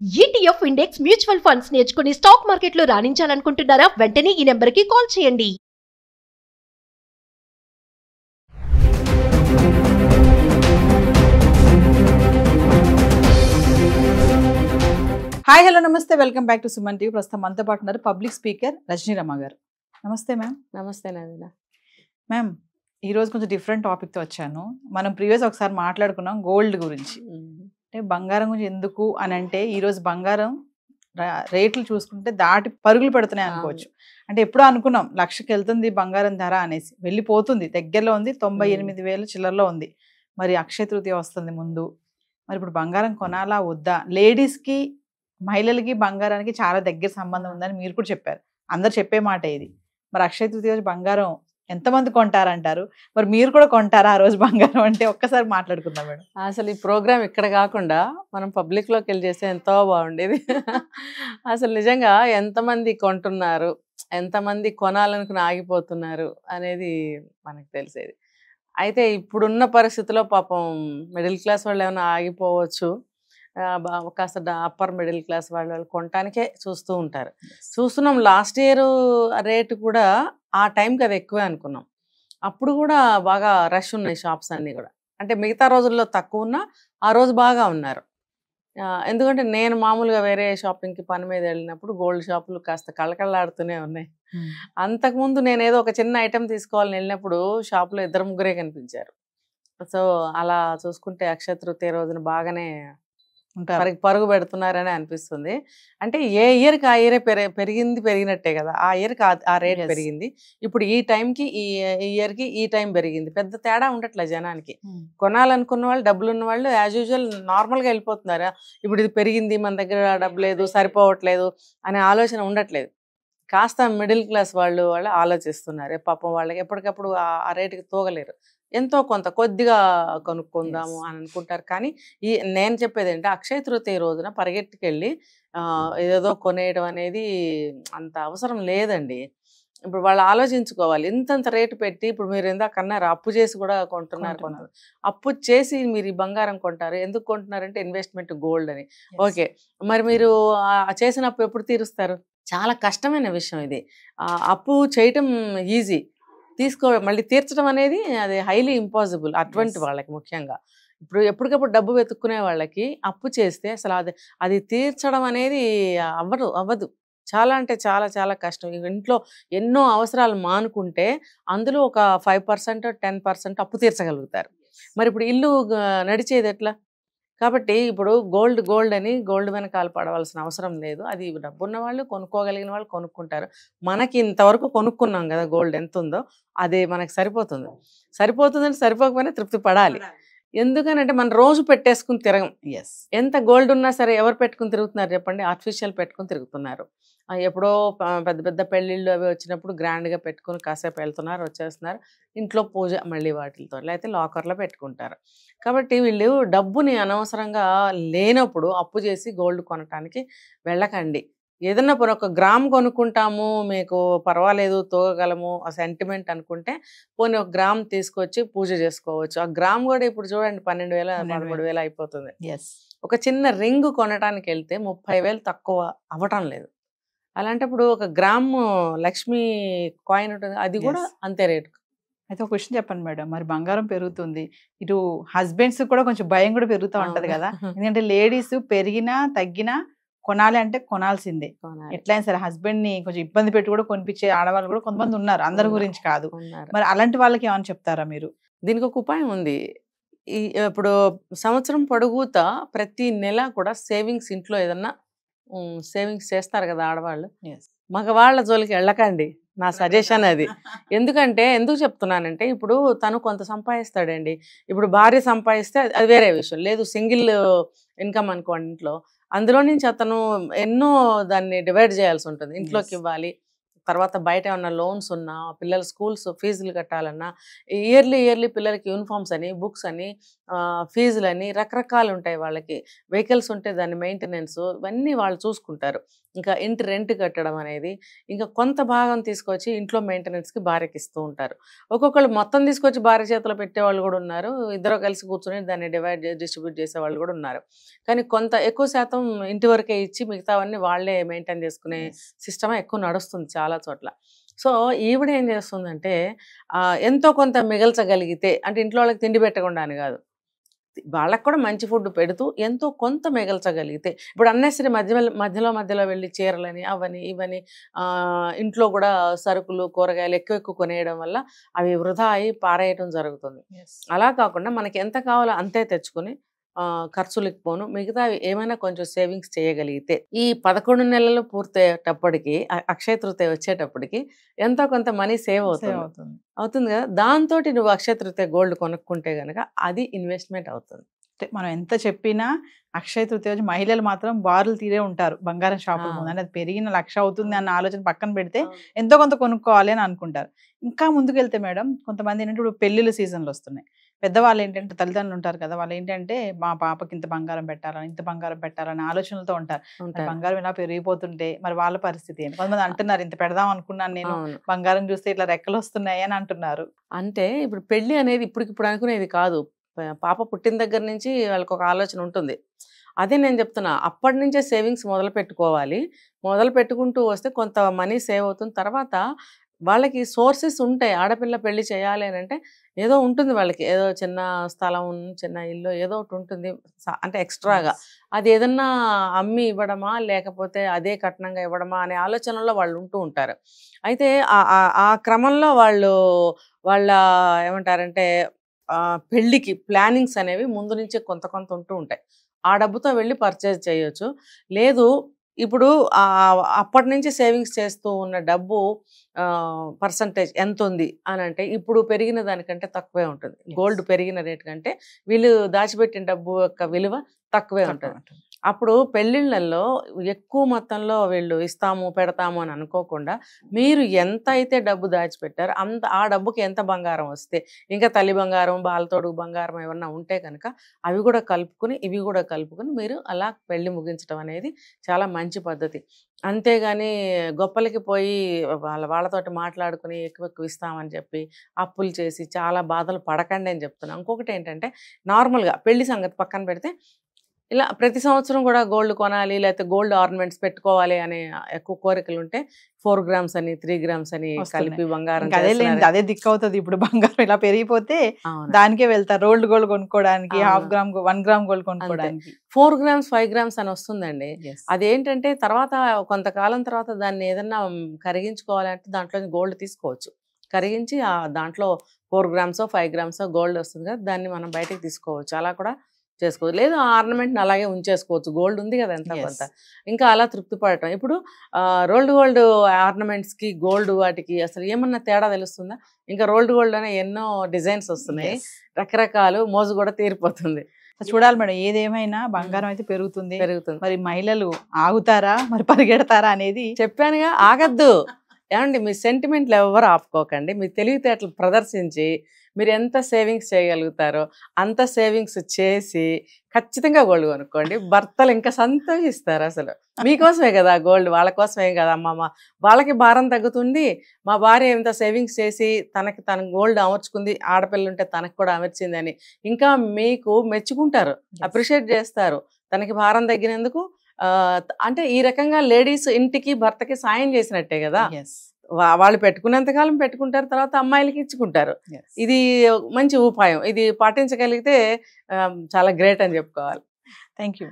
ETF index mutual funds నేర్చుకుని stock మార్కెట్లో రాణించాలనుకుంటున్నారా? వెంటనే ఈ నెంబర్కి కాల్ చేయండి. హాయ్ హలో నమస్తే welcome back to Suman TV. ప్రస్తుతం మనతో పాటు ఉన్నారు పబ్లిక్ స్పీకర్ రజనీ రమ గారు. నమస్తే మ్యామ్. నమస్తే నవీన. మ్యామ్, ఈరోజు కొంచెం డిఫరెంట్ టాపిక్తో వచ్చాను. మనం ప్రీవియస్ ఒకసారి మాట్లాడుకున్నాం గోల్డ్ గురించి. అంటే బంగారం గురించి ఎందుకు అని అంటే ఈరోజు బంగారం రేట్లు చూసుకుంటే దాటి పరుగులు పెడుతున్నాయి అనుకోవచ్చు. అంటే ఎప్పుడో అనుకున్నాం 1,00,000కి వెళ్తుంది బంగారం ధర అనేసి, వెళ్ళిపోతుంది, దగ్గరలో ఉంది, 98,000 చిల్లరలో ఉంది. మరి అక్షయ తృతీయ వస్తుంది ముందు. మరి ఇప్పుడు బంగారం కొనాలా వద్దా? లేడీస్కి, మహిళలకి బంగారానికి చాలా దగ్గర సంబంధం ఉందని మీరు కూడా చెప్పారు. అందరు చెప్పే మాట ఇది. మరి అక్షయ తృతీయ రోజు బంగారం ఎంతమంది కొంటారంటారు? మరి మీరు కూడా కొంటారా ఆ రోజు బంగారం? అంటే ఒక్కసారి మాట్లాడుకుందాం మేడం. అసలు ఈ ప్రోగ్రామ్ ఇక్కడ కాకుండా మనం పబ్లిక్లోకి వెళ్ళి చేస్తే ఎంతో బాగుండేది. అసలు నిజంగా ఎంతమంది కొంటున్నారు, ఎంతమంది కొనాలనుకుని ఆగిపోతున్నారు అనేది మనకు తెలిసేది. అయితే ఇప్పుడున్న పరిస్థితిలో పాపం మిడిల్ క్లాస్ వాళ్ళు ఏమైనా ఆగిపోవచ్చు, కాస్త అప్పర్ మిడిల్ క్లాస్ వాళ్ళు కొనటానికే చూస్తూ ఉంటారు. చూస్తున్నాం లాస్ట్ ఇయర్ రేటు కూడా ఆ టైంకి అది ఎక్కువే అనుకున్నాం. అప్పుడు కూడా బాగా రష్ ఉన్నాయి షాప్స్ అన్నీ కూడా. అంటే మిగతా రోజుల్లో తక్కువ ఉన్నా ఆ రోజు బాగా ఉన్నారు. ఎందుకంటే నేను మామూలుగా వేరే షాపింగ్కి పని మీద వెళ్ళినప్పుడు గోల్డ్ షాపులు కాస్త కళకళలాడుతూనే ఉన్నాయి. అంతకుముందు నేను ఏదో ఒక చిన్న ఐటెం తీసుకోవాలని వెళ్ళినప్పుడు షాపులో 2-3 కనిపించారు. సో అలా చూసుకుంటే అక్షయ తృతీయ రోజున బాగానే పరుగు పెడుతున్నారని అనిపిస్తుంది. అంటే ఏ ఇయర్కి ఆ ఇయరే పెరిగినట్టే కదా. ఆ ఇయర్కి ఆ రేట్ పెరిగింది. ఇప్పుడు ఈ టైంకి ఈ ఇయర్కి ఈ టైం పెరిగింది. పెద్ద తేడా ఉండట్లే జనానికి. కొనాలనుకున్న వాళ్ళు, డబ్బులు ఉన్న వాళ్ళు యాజ్ యూజువల్ నార్మల్గా వెళ్ళిపోతున్నారు. ఇప్పుడు ఇది పెరిగింది, మన దగ్గర డబ్బు లేదు, సరిపోవట్లేదు అనే ఆలోచన ఉండట్లేదు. కాస్త మిడిల్ క్లాస్ వాళ్ళు ఆలోచిస్తున్నారు. పాపం వాళ్ళకి ఎప్పటికప్పుడు ఆ రేటుకి తోగలేరు. ఎంతో కొంత కొద్దిగా కొనుక్కుందాము అని అనుకుంటారు. కానీ నేను చెప్పేది ఏంటంటే అక్షయ తృతీయ రోజున పరిగెట్టుకెళ్ళి ఏదేదో కొనేయడం అనేది అంత అవసరం లేదండి. ఇప్పుడు వాళ్ళు ఆలోచించుకోవాలి. ఇంతంత రేటు పెట్టి, ఇప్పుడు మీరు ఇందాక అన్నారు అప్పు చేసి కూడా కొంటున్నారు. అప్పు చేసి మీరు ఈ బంగారం కొంటారు. ఎందుకు కొంటున్నారంటే ఇన్వెస్ట్మెంట్ గోల్డ్ అని. ఓకే, మరి మీరు చేసిన అప్పు ఎప్పుడు తీరుస్తారు? చాలా కష్టమైన విషయం ఇది. అప్పు చేయటం ఈజీ, మళ్ళీ తీర్చడం అనేది అది హైలీ ఇంపాసిబుల్ అటువంటి వాళ్ళకి. ముఖ్యంగా ఇప్పుడు ఎప్పటికప్పుడు డబ్బు వెతుక్కునే వాళ్ళకి అప్పు చేస్తే అసలు అది తీర్చడం అనేది అవ్వదు. చాలా అంటే చాలా చాలా కష్టం. ఇంట్లో ఎన్నో అవసరాలు మానుకుంటే అందులో ఒక 5% 10% అప్పు తీర్చగలుగుతారు. మరి ఇప్పుడు ఇల్లు నడిచేది ఎట్లా? కాబట్టి ఇప్పుడు గోల్డ్ అని గోల్డ్ వెనకాల పడవలసిన అవసరం లేదు. అది డబ్బున్న వాళ్ళు, కొనుక్కోగలిగిన వాళ్ళు కొనుక్కుంటారు. మనకి ఇంతవరకు కొనుక్కున్నాం కదా గోల్డ్ ఎంత ఉందో, అదే మనకు సరిపోతుందని సరిపోకపోయినా తృప్తి పడాలి. ఎందుకనంటే మనం రోజు పెట్టేసుకుని తిరగం. ఎంత గోల్డ్ ఉన్నా సరే ఎవరు పెట్టుకుని తిరుగుతున్నారు చెప్పండి? ఆర్టిఫిషియల్ పెట్టుకుని తిరుగుతున్నారు. ఎప్పుడో పెద్ద పెద్ద పెళ్ళిళ్ళు అవి వచ్చినప్పుడు గ్రాండ్గా పెట్టుకుని కాసేపు వెళ్తున్నారు, వచ్చేస్తున్నారు. ఇంట్లో పూజ మళ్ళీ వాటితో, లేకపోతే లాకర్లో పెట్టుకుంటారు. కాబట్టి వీళ్ళు డబ్బుని అనవసరంగా లేనప్పుడు అప్పు చేసి గోల్డ్ కొనటానికి వెళ్ళకండి. ఏదన్నా పోనీ 1 గ్రామ్ కొనుక్కుంటాము, మీకు పర్వాలేదు, తోగగలము, ఆ సెంటిమెంట్ అనుకుంటే పోనీ 1 గ్రామ్ తీసుకొచ్చి పూజ చేసుకోవచ్చు. ఆ గ్రామ్ కూడా ఇప్పుడు చూడండి 12,000 13,000 అయిపోతుంది. ఒక చిన్న రింగ్ కొనడానికి వెళ్తే 30,000 తక్కువ అవ్వటం లేదు. అలాంటప్పుడు 1 గ్రామ్ లక్ష్మీ కాయిన్ ఉంటుంది, అది కూడా అంతే రేటు. అయితే ఒక క్వశ్చన్ చెప్పండి మేడం, మరి బంగారం పెరుగుతుంది, ఇటు హస్బెండ్స్ కూడా కొంచెం భయం కూడా పెరుగుతూ ఉంటది కదా. ఎందుకంటే లేడీస్ పెరిగినా తగ్గినా కొనాలి అంటే కొనాల్సిందే. ఎట్లయినా సరే హస్బెండ్ ని కొంచెం ఇబ్బంది పెట్టి కూడా కొనిపించే ఆడవాళ్ళు కూడా కొంతమంది ఉన్నారు, అందరి గురించి కాదు. మరి అలాంటి వాళ్ళకి ఏమని చెప్తారా మీరు? దీనికి ఒక ఉపాయం ఉంది. ఇప్పుడు సంవత్సరం పొడుగుతా ప్రతి నెల కూడా సేవింగ్స్, ఇంట్లో ఏదన్నా సేవింగ్స్ చేస్తారు కదా ఆడవాళ్ళు. మగవాళ్ళ జోలికి వెళ్ళకండి, నా సజెషన్ అది. ఎందుకు చెప్తున్నానంటే ఇప్పుడు తను కొంత సంపాదిస్తాడండి. ఇప్పుడు భార్య సంపాదిస్తే అది వేరే విషయం. లేదు, సింగిల్ ఇన్కమ్ అనుకోండి ఇంట్లో, అందులో నుంచి అతను ఎన్నో దాన్ని డివైడ్ చేయాల్సి ఉంటుంది. ఇంట్లోకి ఇవ్వాలి, తర్వాత బయట ఏమన్నా లోన్స్ ఉన్నా, పిల్లల స్కూల్స్ ఫీజులు కట్టాలన్నా, ఇయర్లీ పిల్లలకి యూనిఫామ్స్ అని, బుక్స్ అని, ఫీజులని రకరకాలు ఉంటాయి వాళ్ళకి. వెహికల్స్ ఉంటే దాని మెయింటెనెన్స్ ఇవన్నీ వాళ్ళు చూసుకుంటారు. ఇంకా ఇంటి రెంట్ కట్టడం అనేది, ఇంకా కొంత భాగం తీసుకొచ్చి ఇంట్లో మెయింటెనెన్స్కి భార్యకి ఇస్తూ ఉంటారు. ఒక్కొక్కళ్ళు మొత్తం తీసుకొచ్చి భార్య చేతిలో పెట్టేవాళ్ళు కూడా ఉన్నారు. ఇద్దరు కలిసి కూర్చొని దాన్ని డిస్ట్రిబ్యూట్ చేసేవాళ్ళు కూడా ఉన్నారు. కానీ కొంత ఎక్కువ శాతం ఇంటి వరకే ఇచ్చి మిగతావన్నీ వాళ్ళే మెయింటైన్ చేసుకునే సిస్టమ్ ఎక్కువ నడుస్తుంది చాలా చోట్ల. సో ఈవిడ ఏం చేస్తుందంటే ఎంతో కొంత మిగల్చగలిగితే, అంటే ఇంట్లో వాళ్ళకి తిండి పెట్టకుండా అని కాదు, వాళ్ళకు కూడా మంచి ఫుడ్ పెడుతూ ఎంతో కొంత మిగల్చగలిగితే, ఇప్పుడు అన్నెసరీ మధ్యలో వెళ్ళి చీరలని అవని ఇవని ఇంట్లో కూడా సరుకులు కూరగాయలు ఎక్కువ కొనేయడం వల్ల అవి వృధా అయి పారేయడం జరుగుతుంది. అలా కాకుండా మనకి ఎంత కావాలో అంతే తెచ్చుకొని ఖర్చులకు పోను, మిగతా ఏమైనా కొంచెం సేవింగ్స్ చేయగలిగితే ఈ 11 నెలలు పూర్తయ్యేటప్పటికి, అక్షయ తృతీయ వచ్చేటప్పటికి ఎంతో కొంత మనీ సేవ్ అవుతుంది కదా. దాంతో నువ్వు అక్షయ తృతీయ గోల్డ్ కొనుక్కుంటే గనక అది ఇన్వెస్ట్మెంట్ అవుతుంది. మనం ఎంత చెప్పినా అక్షయ తృతీయ రోజు మహిళలు మాత్రం బారులు తీరే ఉంటారు బంగారం షాపుల ముందు. అంటే అది పెరిగిన 1,00,000 అవుతుంది అన్న ఆలోచన పక్కన పెడితే ఎంతో కొంత కొనుక్కోవాలి అని అనుకుంటారు. ఇంకా ముందుకెళ్తే మేడం, కొంతమంది ఏంటంటే ఇప్పుడు పెళ్లిళ్ళ సీజన్లు వస్తున్నాయి. పెద్దవాళ్ళు ఏంటంటే తల్లిదండ్రులు ఉంటారు కదా, వాళ్ళు ఏంటంటే మా పాపకి ఇంత బంగారం పెట్టాలని, ఇంత బంగారం పెట్టాలని ఆలోచనలతో ఉంటారు. బంగారం ఇలా పెరిగిపోతుంటే మరి వాళ్ళ పరిస్థితి ఏంటి? కొంతమంది అంటున్నారు ఇంత పెడదాం అనుకున్నాను నేను, బంగారం చూస్తే ఇట్లా రెక్కలు వస్తున్నాయి అని అంటున్నారు. అంటే ఇప్పుడు పెళ్లి అనేది ఇప్పుడు అనుకునేది కాదు. పాప పుట్టిన దగ్గర నుంచి వాళ్ళకి ఒక ఆలోచన ఉంటుంది. అదే నేను చెప్తున్నా, అప్పటి నుంచే సేవింగ్స్ మొదలు పెట్టుకోవాలి. మొదలు పెట్టుకుంటూ వస్తే కొంత మనీ సేవ్ అవుతుంది. తర్వాత వాళ్ళకి సోర్సెస్ ఉంటాయి. ఆడపిల్ల పెళ్లి చేయాలి అని అంటే ఏదో ఉంటుంది వాళ్ళకి, ఏదో చిన్న స్థలం, చిన్న ఇల్లు ఏదో ఒకటి ఉంటుంది అంటే ఎక్స్ట్రాగా. అది ఏదన్నా అమ్మి ఇవ్వడమా లేకపోతే అదే కట్నంగా ఇవ్వడమా అనే ఆలోచనలో వాళ్ళు ఉంటూ ఉంటారు. అయితే ఆ క్రమంలో వాళ్ళ ఏమంటారంటే పెళ్ళికి ప్లానింగ్స్ అనేవి ముందు నుంచే కొంత ఉంటూ ఉంటాయి. ఆ డబ్బుతో వెళ్ళి పర్చేజ్ చేయొచ్చు. లేదు ఇప్పుడు అప్పటి నుంచి సేవింగ్స్ చేస్తూ ఉన్న డబ్బు పర్సంటేజ్ ఎంత ఉంది అని అంటే ఇప్పుడు పెరిగిన దానికంటే తక్కువే ఉంటుంది. గోల్డ్ పెరిగిన రేట్ కంటే వీళ్ళు దాచిపెట్టిన డబ్బు యొక్క విలువ తక్కువే ఉంటుంది. అప్పుడు పెళ్ళిళ్ళల్లో ఎక్కువ మొత్తంలో వీళ్ళు ఇస్తాము పెడతాము అని అనుకోకుండా మీరు ఎంత అయితే డబ్బు దాచిపెట్టారో ఆ డబ్బుకి ఎంత బంగారం వస్తే, ఇంకా తల్లి బంగారం, బాలతోడు బంగారం ఏమన్నా ఉంటే కనుక అవి కూడా కలుపుకుని ఇవి కూడా కలుపుకుని మీరు అలా పెళ్లి ముగించడం అనేది చాలా మంచి పద్ధతి. అంతేగాని గొప్పలకి పోయి వాళ్ళతోటి మాట్లాడుకుని ఎక్కువ ఇస్తామని చెప్పి అప్పులు చేసి చాలా బాధలు పడకండి అని చెప్తున్నాను. ఇంకొకటి ఏంటంటే, నార్మల్గా పెళ్లి సంగతి పక్కన పెడితే ఇలా ప్రతి సంవత్సరం కూడా గోల్డ్ కొనాలి లేకపోతే గోల్డ్ ఆర్నమెంట్స్ పెట్టుకోవాలి అనే ఎక్కువ కోరికలు ఉంటే 4 గ్రామ్స్ అని 3 గ్రామ్స్ అని కలిపి బంగారం అదే దిక్కు అవుతుంది. ఇప్పుడు బంగారం ఇలా పెరిగిపోతే దానికే వెళ్తారు, రోల్డ్ గోల్డ్ కొనుక్కోవడానికి, 1/2 గ్రామ్ 1 గ్రామ్ గోల్డ్ కొనుక్కోవడానికి. 4 గ్రామ్స్ 5 గ్రామ్స్ అని వస్తుందండి. అదేంటంటే తర్వాత కొంతకాలం తర్వాత దాన్ని ఏదన్నా కరిగించుకోవాలంటే దాంట్లో గోల్డ్ తీసుకోవచ్చు. కరిగించి దాంట్లో 4 గ్రామ్సో 5 గ్రామ్సో గోల్డ్ వస్తుంది కదా, దాన్ని మనం బయటకు తీసుకోవచ్చు. అలా కూడా చేసుకోవచ్చు. లేదు ఆర్నమెంట్ని అలాగే ఉంచేసుకోవచ్చు, గోల్డ్ ఉంది కదా ఎంత కొంత, ఇంకా అలా తృప్తి పడటం. ఇప్పుడు రోల్డ్ గోల్డ్ ఆర్నమెంట్స్కి గోల్డ్ వాటికి అసలు ఏమన్నా తేడా తెలుస్తుందా? ఇంకా రోల్డ్ గోల్డ్ అనే ఎన్నో డిజైన్స్ వస్తున్నాయి, రకరకాలు, మోజు కూడా తీరిపోతుంది. చూడాలి మేడం, ఏదేమైనా బంగారం అయితే పెరుగుతుంది. మరి మహిళలు ఆగుతారా మరి పరిగెడతారా అనేది చెప్పానుగా, ఆగద్దు. ఏమండి మీ సెంటిమెంట్లు ఎవరు ఆపుకోకండి. మీ తెలివితేటలు ప్రదర్శించి మీరు ఎంత సేవింగ్స్ చేయగలుగుతారో అంత సేవింగ్స్ చేసి ఖచ్చితంగా గోల్డ్ కొనుక్కోండి. భర్తలు ఇంకా సంతోషిస్తారు. అసలు మీకోసమే కదా గోల్డ్, వాళ్ళ కోసమే కదా అమ్మమ్మ, వాళ్ళకి భారం తగ్గుతుంది. మా భార్య ఎంత సేవింగ్స్ చేసి తన గోల్డ్ అమర్చుకుంది, ఆడపిల్ల ఉంటే తనకు కూడా అమర్చిందని ఇంకా మీకు మెచ్చుకుంటారు, అప్రిషియేట్ చేస్తారు. తనకి భారం తగ్గినందుకు అంటే ఈ రకంగా లేడీస్ ఇంటికి భర్తకి సాయం చేసినట్టే కదా. వాళ్ళు పెట్టుకున్నంతకాలం పెట్టుకుంటారు, తర్వాత అమ్మాయిలకి ఇచ్చుకుంటారు. ఇది మంచి ఉపాయం. ఇది పాటించగలిగితే చాలా గ్రేట్ అని చెప్పుకోవాలి. Thank you.